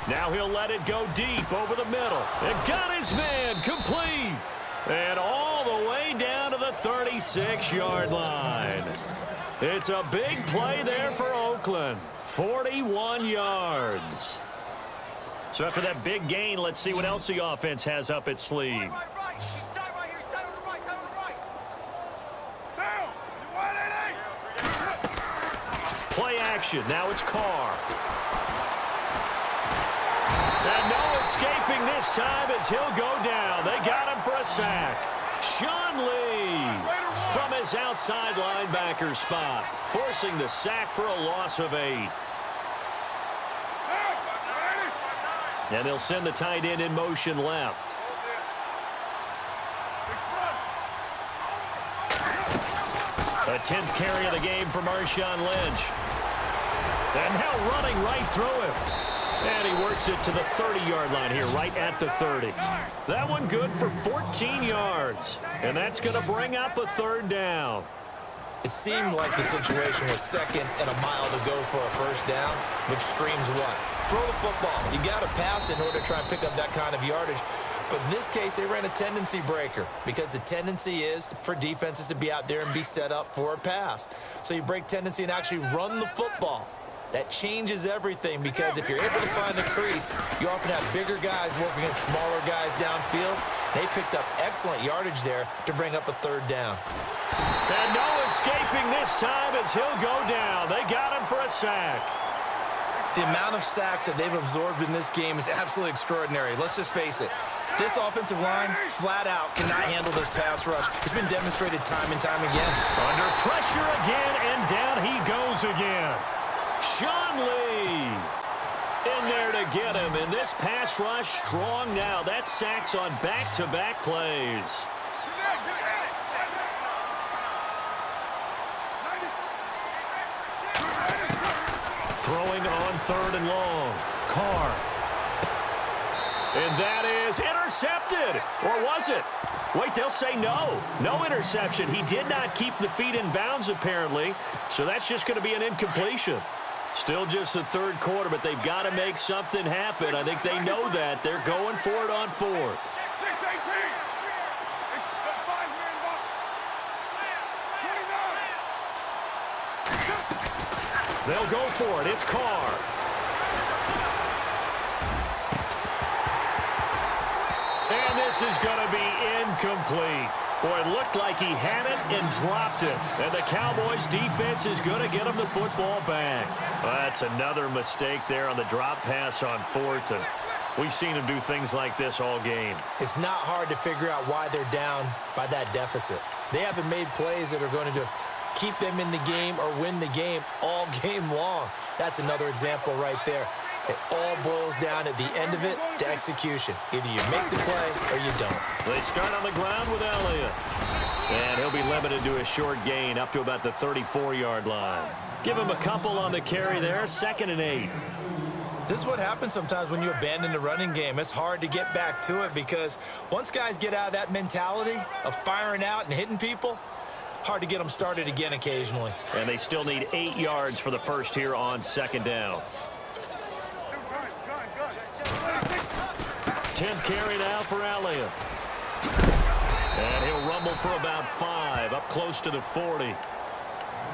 Now he'll let it go deep over the middle. And got his man complete. And all the way down to the 36-yard line. It's a big play there for Oakland. 41 yards. So after that big gain, let's see what else the offense has up its sleeve. Play action. Now it's Carr. And no escaping this time as he'll go down. They got him for a sack. Sean Lee from his outside linebacker spot, forcing the sack for a loss of 8. And they'll send the tight end in motion left. A 10th carry of the game for Marshawn Lynch. And now running right through him. And he works it to the 30-yard line here, right at the 30. That one good for 14 yards. And that's going to bring up a 3rd down. It seemed like the situation was 2nd and a mile to go for a 1st down, which screams what? Throw the football. You got to pass in order to try and pick up that kind of yardage. But in this case, they ran a tendency breaker because the tendency is for defenses to be out there and be set up for a pass. So you break tendency and actually run the football. That changes everything because if you're able to find a crease, you often have bigger guys working against smaller guys downfield. They picked up excellent yardage there to bring up a 3rd down. And no escaping this time as he'll go down. They got him for a sack. The amount of sacks that they've absorbed in this game is absolutely extraordinary. Let's just face it. This offensive line, flat out, cannot handle this pass rush. It's been demonstrated time and time again. Under pressure again, and down he goes again. Sean Lee in there to get him, and this pass rush strong now. That sacks on back-to-back plays. Throwing on 3rd and long. Carr. And that is intercepted. Or was it? Wait, they'll say no. No interception. He did not keep the feet in bounds, apparently. So that's just going to be an incompletion. Still just the 3rd quarter, but they've got to make something happen. I think they know that. They're going for it on 4th. They'll go for it. It's Carr. And this is going to be incomplete. Boy, it looked like he had it and dropped it. And the Cowboys defense is going to get him the football back. Well, that's another mistake there on the drop pass on 4th. And we've seen him do things like this all game. It's not hard to figure out why they're down by that deficit. They haven't made plays that are going to keep them in the game or win the game all game long. That's another example right there. It all boils down at the end of it to execution. Either you make the play or you don't. They start on the ground with Elliott. And he'll be limited to a short gain up to about the 34-yard line. Give him a couple on the carry there, 2nd and 8. This is what happens sometimes when you abandon the running game. It's hard to get back to it because once guys get out of that mentality of firing out and hitting people, hard to get them started again occasionally. And they still need 8 yards for the first here on 2nd down. 10th carry now for Elliott. And he'll rumble for about 5, up close to the 40.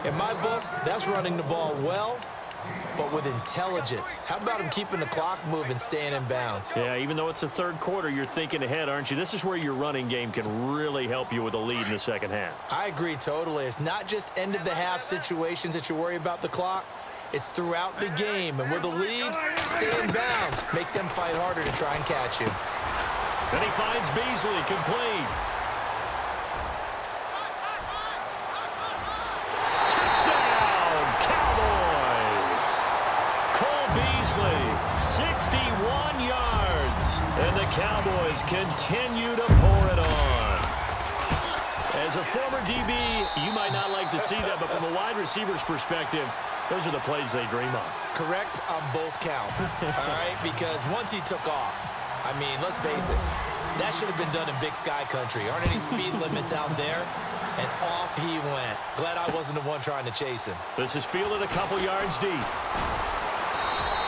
In my book, that's running the ball well, but with intelligence. How about him keeping the clock moving, staying in bounds? Yeah, even though it's the 3rd quarter, you're thinking ahead, aren't you? This is where your running game can really help you with a lead in the 2nd half. I agree totally. It's not just end-of-the-half situations that you worry about the clock. It's throughout the game. And with a lead, stay in bounds. Make them fight harder to try and catch you. Then he finds Beasley, complete. Touchdown, Cowboys! Cole Beasley, 61 yards. And the Cowboys continue to pour it on. As a former DB, you might not like to see that, but from a wide receiver's perspective, those are the plays they dream of. Correct on both counts, all right? Because once he took off, I mean, let's face it, that should have been done in Big Sky Country. Aren't any speed limits out there? And off he went. Glad I wasn't the one trying to chase him. This is fielded a couple yards deep.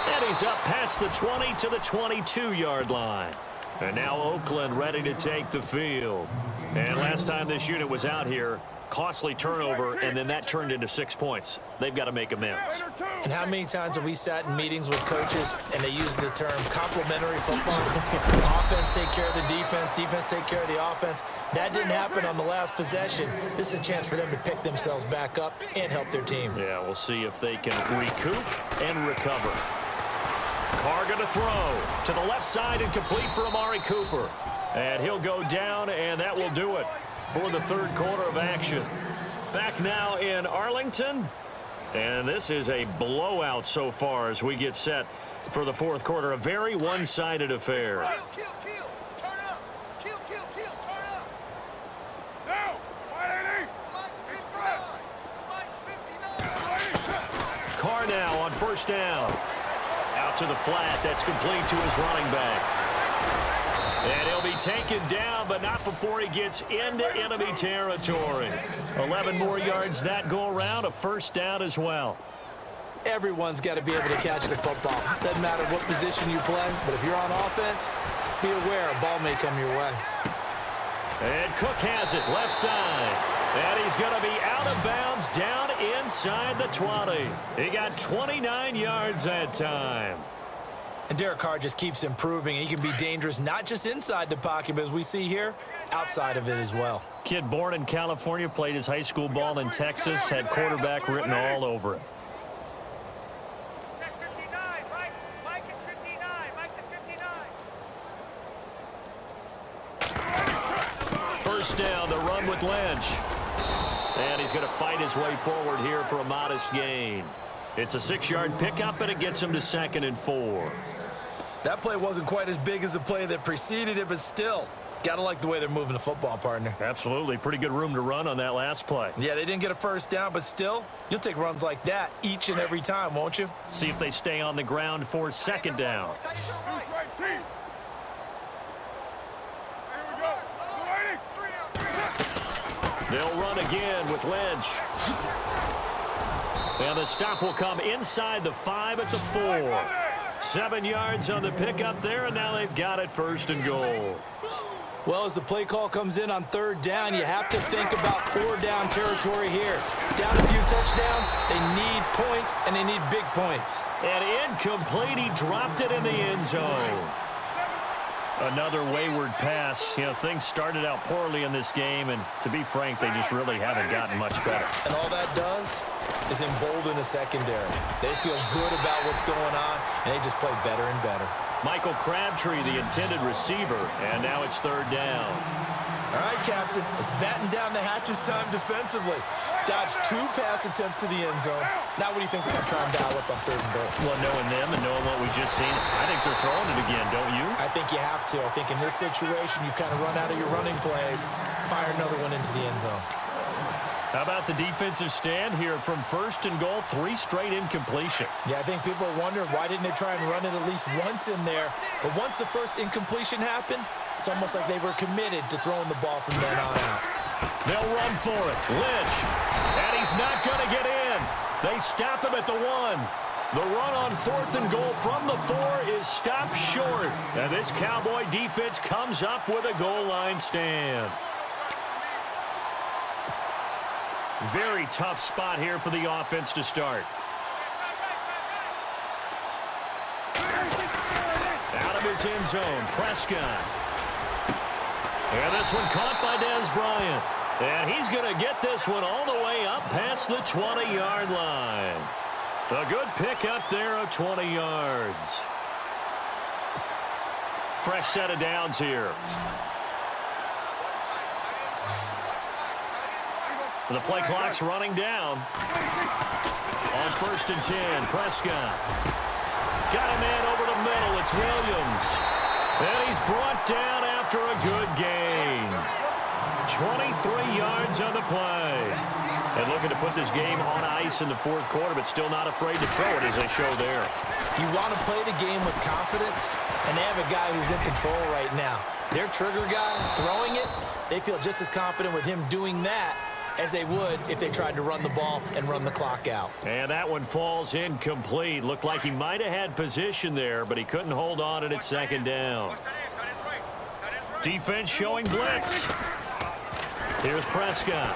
And he's up past the 20 to the 22-yard line. And now Oakland ready to take the field. And last time this unit was out here, costly turnover, and then that turned into 6 points. They've got to make amends. And how many times have we sat in meetings with coaches and they use the term complementary football? Offense take care of the defense, defense take care of the offense. That didn't happen on the last possession. This is a chance for them to pick themselves back up and help their team. Yeah, we'll see if they can recoup and recover. Carr going to throw to the left side and complete for Amari Cooper. And he'll go down, and that will do it for the third quarter of action. Back now in Arlington. And this is a blowout so far as we get set for the fourth quarter. A very one-sided affair. Kill. Turn up. Kill. Turn up. Now, 180. Mike's 59. Carr now on first down. Out to the flat. That's complete to his running back. And he'll be taken down, but not before he gets into enemy territory. 11 more yards that go around, a first down as well. Everyone's got to be able to catch the football. Doesn't matter what position you play, but if you're on offense, be aware a ball may come your way. And Cook has it, left side. And he's going to be out of bounds down inside the 20. He got 29 yards that time. And Derek Carr just keeps improving. He can be dangerous not just inside the pocket, but as we see here, outside of it as well. Kid born in California, played his high school ball in Texas, had quarterback written all over it. Check 59. Mike is 59. Mike is 59. First down, the run with Lynch. And he's going to fight his way forward here for a modest gain. It's a 6-yard pickup, and it gets him to 2nd and 4. That play wasn't quite as big as the play that preceded it, but still, got to like the way they're moving the football, partner. Absolutely. Pretty good room to run on that last play. Yeah, they didn't get a first down, but still, you'll take runs like that each and every time, won't you? See if they stay on the ground for 2nd down. They'll run again with Lynch. And the stop will come inside the 5 at the 4. 7 yards on the pickup there, and now they've got it 1st and goal. Well, as the play call comes in on 3rd down, you have to think about 4-down territory here. Down a few touchdowns, they need points, and they need big points. And incomplete, he dropped it in the end zone. Another wayward pass. You know, things started out poorly in this game, and to be frank, they just really haven't gotten much better. And all that does is embolden the secondary. They feel good about what's going on, and they just play better and better. Michael Crabtree, the intended receiver, and now it's 3rd down. All right, Captain, it's batten down the hatches time defensively. Dodged 2 pass attempts to the end zone. Now what do you think they're going to try and dial up on 3rd and goal? Well, knowing them and knowing what we just seen, I think they're throwing it again, don't you? I think you have to. I think in this situation, you've kind of run out of your running plays. Fire another one into the end zone. How about the defensive stand here from 1st and goal, 3 straight incompletion? Yeah, I think people are wondering why didn't they try and run it at least once in there. But once the first incompletion happened, it's almost like they were committed to throwing the ball from then on out. They'll run for it. Lynch. And he's not going to get in. They stop him at the 1. The run on 4th and goal from the 4 is stopped short. And this Cowboy defense comes up with a goal line stand. Very tough spot here for the offense to start. Out of his end zone, Prescott. And this one caught by Dez Bryant. And he's going to get this one all the way up past the 20-yard line. A good pick up there of 20 yards. Fresh set of downs here. The play clock's running down. On 1st and 10, Prescott. Got a man over the middle. It's Williams. And he's brought down after a good gain. 23 yards on the play. And looking to put this game on ice in the 4th quarter, but still not afraid to throw it as they show there. You want to play the game with confidence, and they have a guy who's in control right now. Their trigger guy throwing it, they feel just as confident with him doing that as they would if they tried to run the ball and run the clock out. And that one falls incomplete. Looked like he might have had position there, but he couldn't hold on and it's second down. Defense showing blitz. Here's Prescott.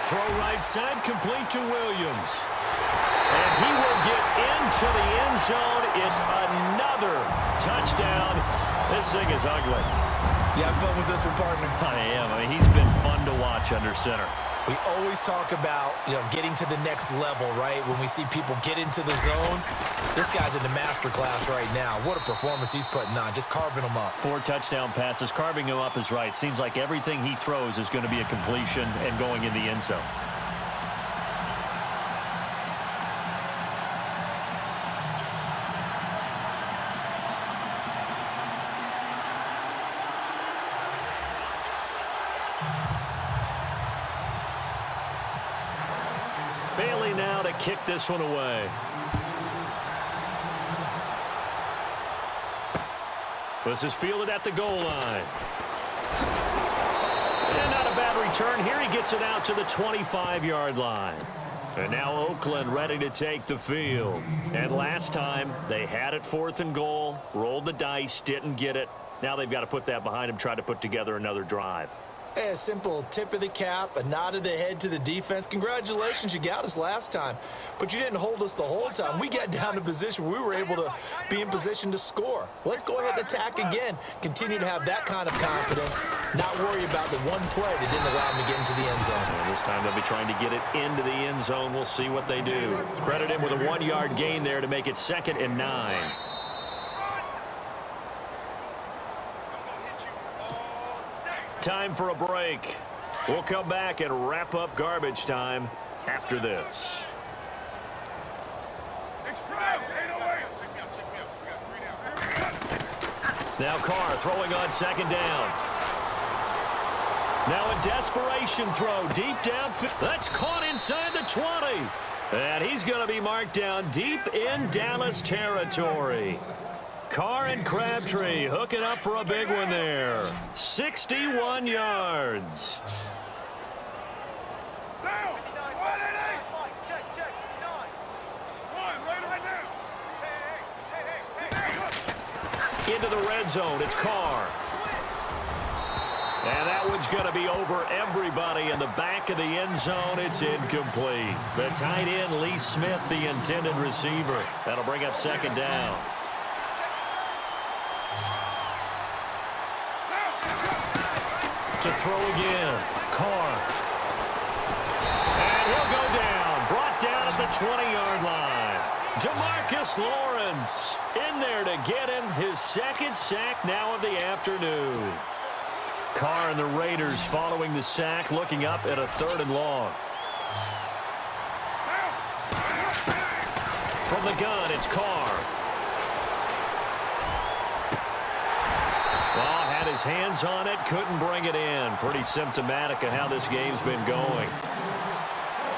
Throw right side, complete to Williams. And he will get into the end zone. It's another touchdown. This thing is ugly. You have fun with this one, partner? I am. I mean, he's been fun to watch under center. We always talk about, getting to the next level, right? When we see people get into the zone, this guy's in the master class right now. What a performance he's putting on, just carving them up. 4 touchdown passes. Carving him up is right. Seems like everything he throws is going to be a completion and going in the end zone. Bailey now to kick this one away. This is fielded at the goal line. And not a bad return here. He gets it out to the 25-yard line. And now Oakland ready to take the field. And last time they had it 4th and goal, rolled the dice, didn't get it. Now they've got to put that behind them, try to put together another drive. Hey, a simple tip of the cap, a nod of the head to the defense. Congratulations, you got us last time. But you didn't hold us the whole time. We got down to position. We were able to be in position to score. Let's go ahead and attack again. Continue to have that kind of confidence. Not worry about the one play that didn't allow them to get into the end zone. And this time they'll be trying to get it into the end zone. We'll see what they do. Credit him with a 1-yard gain there to make it 2nd and 9. Time for a break. We'll come back and wrap up garbage time after this. Now Carr throwing on 2nd down. Now a desperation throw deep downfield. That's caught inside the 20. And he's going to be marked down deep in Dallas territory. Carr and Crabtree hooking up for a big one there. 61 yards. Into the red zone, it's Carr. And that one's going to be over everybody in the back of the end zone. It's incomplete. The tight end, Lee Smith, the intended receiver. That'll bring up 2nd down. To throw again, Carr. And he'll go down, brought down at the 20-yard line. DeMarcus Lawrence in there to get him his 2nd sack now of the afternoon. Carr and the Raiders following the sack, looking up at a 3rd and long. From the gun, it's Carr. Well, had his hands on it, couldn't bring it in. Pretty symptomatic of how this game's been going.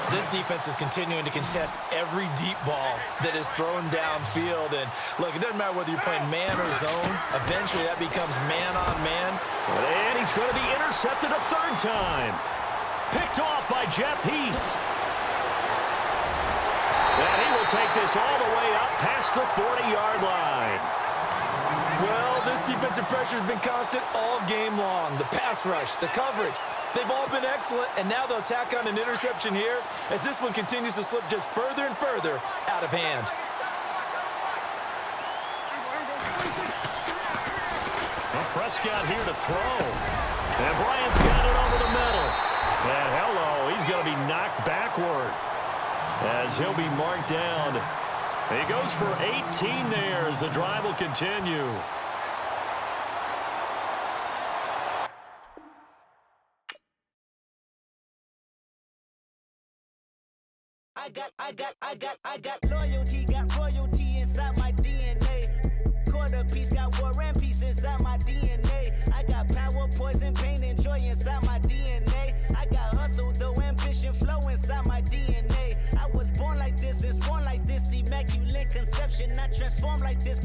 This defense is continuing to contest every deep ball that is thrown downfield. And, look, it doesn't matter whether you're playing man or zone. Eventually, that becomes man on man. And he's going to be intercepted a 3rd time. Picked off by Jeff Heath. And he will take this all the way up past the 40-yard line. Well, this defensive pressure has been constant all game long. The pass rush, the coverage, they've all been excellent, and now they'll tack on an interception here as this one continues to slip just further and further out of hand. Well, Prescott here to throw. And Bryant's got it over the middle. And hello, he's going to be knocked backward as he'll be marked down. He goes for 18 there as the drive will continue. I got loyalty, got royalty inside my DNA. Quarter piece, got war and peace inside my DNA. I got power, poison, pain, and joy inside my DNA. I got hustle, though ambition, flow inside my DNA. I was born like this and born like this, immaculate conception. I transform like this.